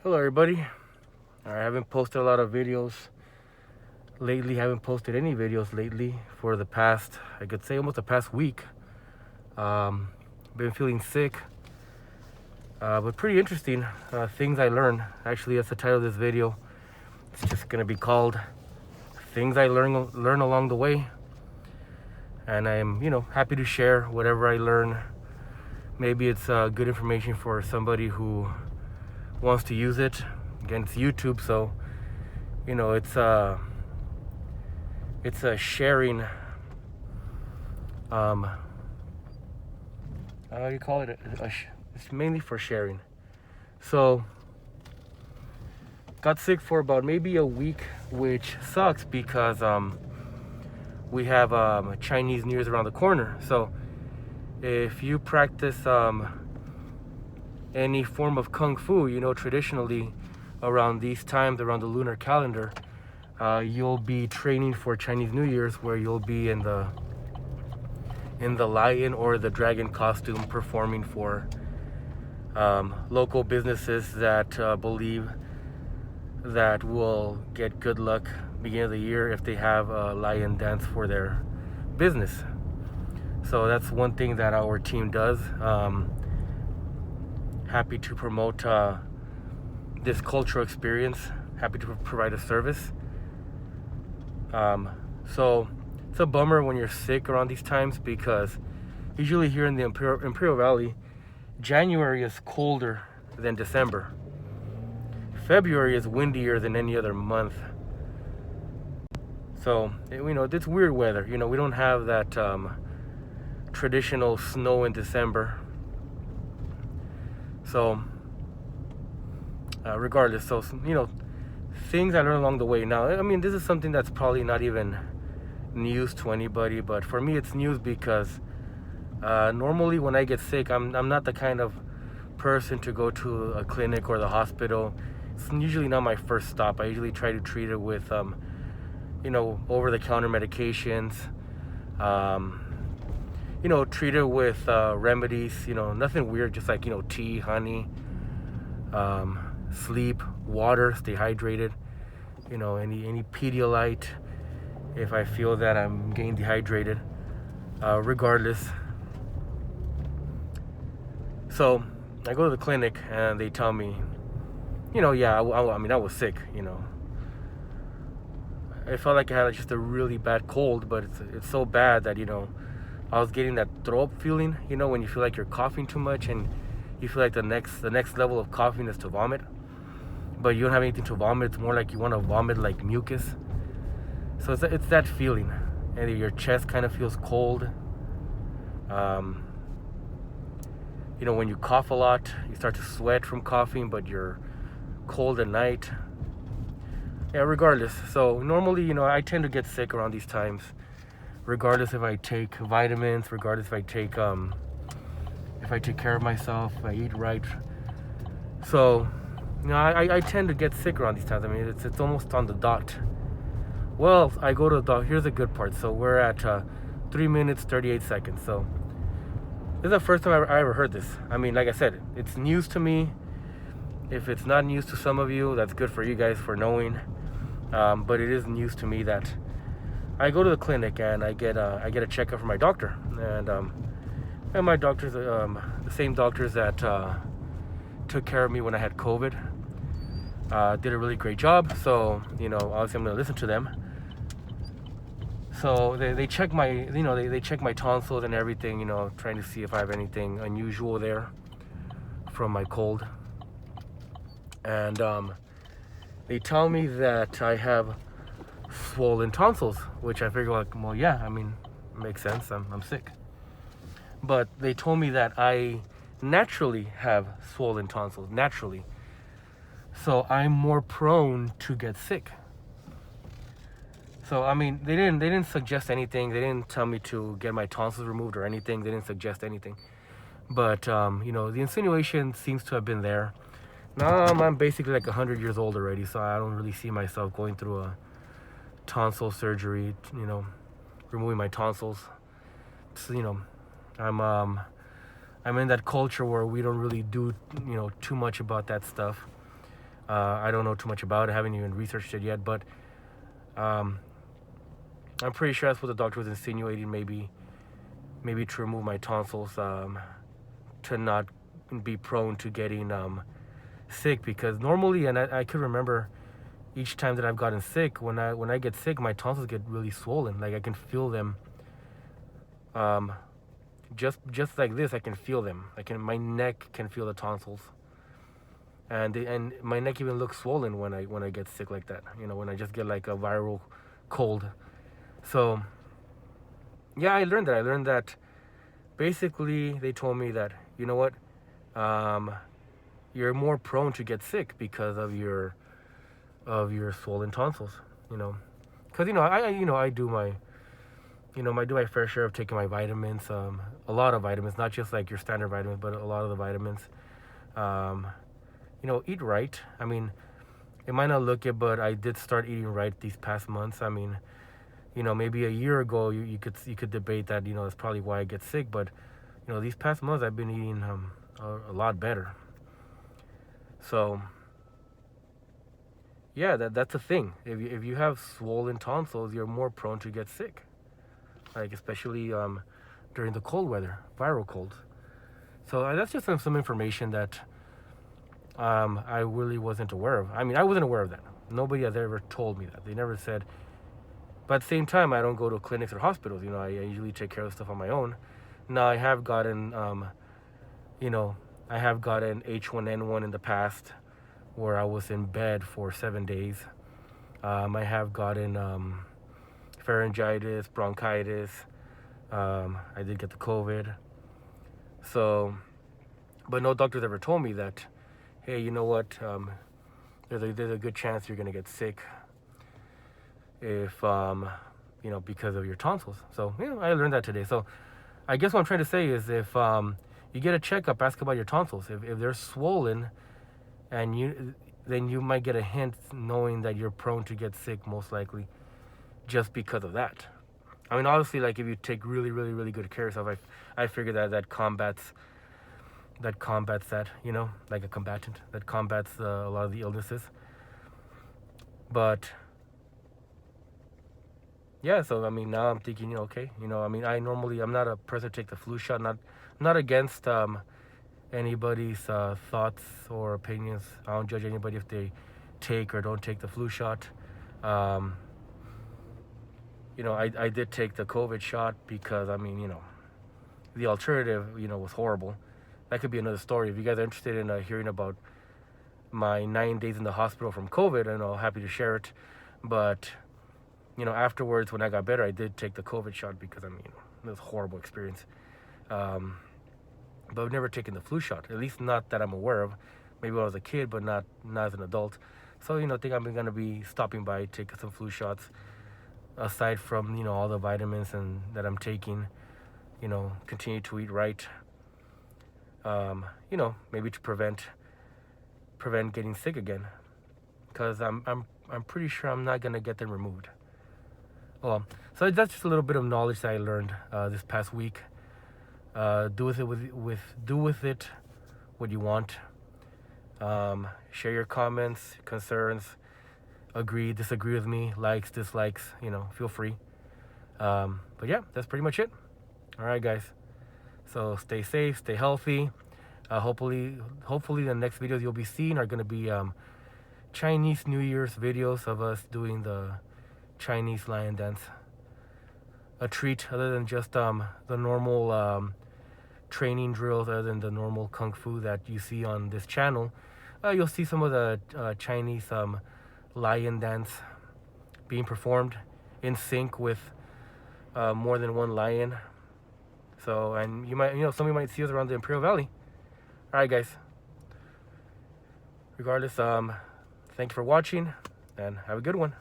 Hello everybody. I haven't posted a lot of videos lately. Haven't posted any videos lately for the past, I could say almost the past week. Been feeling sick, but pretty interesting things I learned. Actually, that's the title of this video. It's just gonna be called "Things I Learn Along the Way," and I'm happy to share whatever I learn. Maybe it's good information for somebody who wants to use it. Again, it's YouTube, so it's a sharing. How do you call it? It's mainly for sharing. So, got sick for about maybe a week, which sucks because we have Chinese New Year's around the corner. So, if you practice any form of kung fu, traditionally around these times, around the lunar calendar, you'll be training for Chinese New Year's, where you'll be in the lion or the dragon costume, performing for local businesses that believe that will get good luck beginning of the year if they have a lion dance for their business. So that's one thing that our team does. Happy to promote this cultural experience. Happy to provide a service. So it's a bummer when you're sick around these times, because usually here in the Imperial Valley, January is colder than December. February is windier than any other month. So, it's weird weather. We don't have that traditional snow in December. So, regardless, things I learned along the way. Now, this is something that's probably not even news to anybody, but for me, it's news because normally when I get sick, I'm not the kind of person to go to a clinic or the hospital. It's usually not my first stop. I usually try to treat it with over-the-counter medications. Treat it with remedies. Nothing weird, just like tea, honey, sleep, water, stay hydrated. Any Pedialyte if I feel that I'm getting dehydrated. Regardless. So I go to the clinic and they tell me, yeah, I was sick. I felt like I had just a really bad cold, but it's so bad that I was getting that throw up feeling. When you feel like you're coughing too much and you feel like the next level of coughing is to vomit, but you don't have anything to vomit. It's more like you want to vomit like mucus. So it's that feeling, and your chest kind of feels cold. When you cough a lot, you start to sweat from coughing, but you're cold at night. Yeah, regardless. So normally, I tend to get sick around these times, regardless if I take vitamins, regardless if I take care of myself, if I eat right. So, I tend to get sick around these times. It's almost on the dot. Well, I go to the doctor. Here's the good part. So we're at 3 minutes 38 seconds. So this is the first time I ever heard this. Like I said, it's news to me. If it's not news to some of you, that's good for you guys for knowing. But it is news to me that I go to the clinic and I get a checkup from my doctor, and my doctor's the same doctors that took care of me when I had COVID. Did a really great job. So obviously I'm gonna listen to them. So they check my they check my tonsils and everything, trying to see if I have anything unusual there from my cold. And they tell me that I have swollen tonsils, which I figure well, yeah, makes sense. I'm sick. But they told me that I naturally have swollen tonsils, naturally. So I'm more prone to get sick. So they didn't suggest anything. They didn't tell me to get my tonsils removed or anything. They didn't suggest anything. But the insinuation seems to have been there. Now I'm basically like 100 years old already, so I don't really see myself going through a tonsil surgery. Removing my tonsils. So, I'm in that culture where we don't really do too much about that stuff. I don't know too much about it. I haven't even researched it yet, but I'm pretty sure that's what the doctor was insinuating. Maybe to remove my tonsils, to not be prone to getting sick. Because normally, and I could remember each time that I've gotten sick, when I get sick, my tonsils get really swollen. Like I can feel them. Just like this, I can feel them. My neck can feel the tonsils, and my neck even looks swollen when I get sick like that. When I just get like a viral cold. So yeah, I learned that. Basically, they told me that, you know what, you're more prone to get sick because of your swollen tonsils. Because I do my fair share of taking my vitamins, a lot of vitamins, not just like your standard vitamins, but a lot of the vitamins. Eat right. I mean, it might not look it, but I did start eating right these past months. I mean, maybe a year ago you could debate that, that's probably why I get sick, but these past months I've been eating a lot better. So yeah, that's a thing. If you have swollen tonsils, you're more prone to get sick, like especially during the cold weather, viral colds. So that's just some information that I really wasn't aware of. I mean, I wasn't aware of that. Nobody has ever told me that. They never said. But at the same time, I don't go to clinics or hospitals. I usually take care of stuff on my own. Now, I have gotten H1N1 in the past, where I was in bed for 7 days. I have gotten pharyngitis, bronchitis. I did get the COVID. So, but no doctor's ever told me that, hey, you know what? There's a good chance you're gonna get sick if because of your tonsils. So I learned that today. So I guess what I'm trying to say is, if you get a checkup, ask about your tonsils. If they're swollen, then you might get a hint, knowing that you're prone to get sick, most likely, just because of that. I mean, obviously, like if you take really, really, really good care of yourself, I figure that combats that, like a combatant, that combats a lot of the illnesses. But yeah, so I mean, now I'm thinking, okay, I mean, I'm not a person to take the flu shot. Not against anybody's thoughts or opinions. I don't judge anybody if they take or don't take the flu shot. I did take the COVID shot because, I mean, the alternative, was horrible. That could be another story. If you guys are interested in hearing about my 9 days in the hospital from COVID, I'm happy to share it. But afterwards, when I got better, I did take the COVID shot because, I mean, it was a horrible experience. But I've never taken the flu shot, at least not that I'm aware of. Maybe when I was a kid, but not as an adult. So, I think I'm going to be stopping by, taking some flu shots, aside from, all the vitamins and that I'm taking. Continue to eat right. Maybe to prevent getting sick again. Because I'm pretty sure I'm not going to get them removed. So that's just a little bit of knowledge that I learned this past week. Do with it what you want. Share your comments, concerns, agree, disagree with me, likes, dislikes, feel free. But yeah, that's pretty much it. All right, guys. So stay safe, stay healthy. Hopefully the next videos you'll be seeing are going to be Chinese New Year's videos of us doing the Chinese lion dance. A treat, other than just the normal training drills, other than the normal kung fu that you see on this channel. You'll see some of the Chinese lion dance being performed in sync with more than one lion. So, and you might, somebody might see us around the Imperial Valley. All right, guys. Regardless, thank you for watching, and have a good one.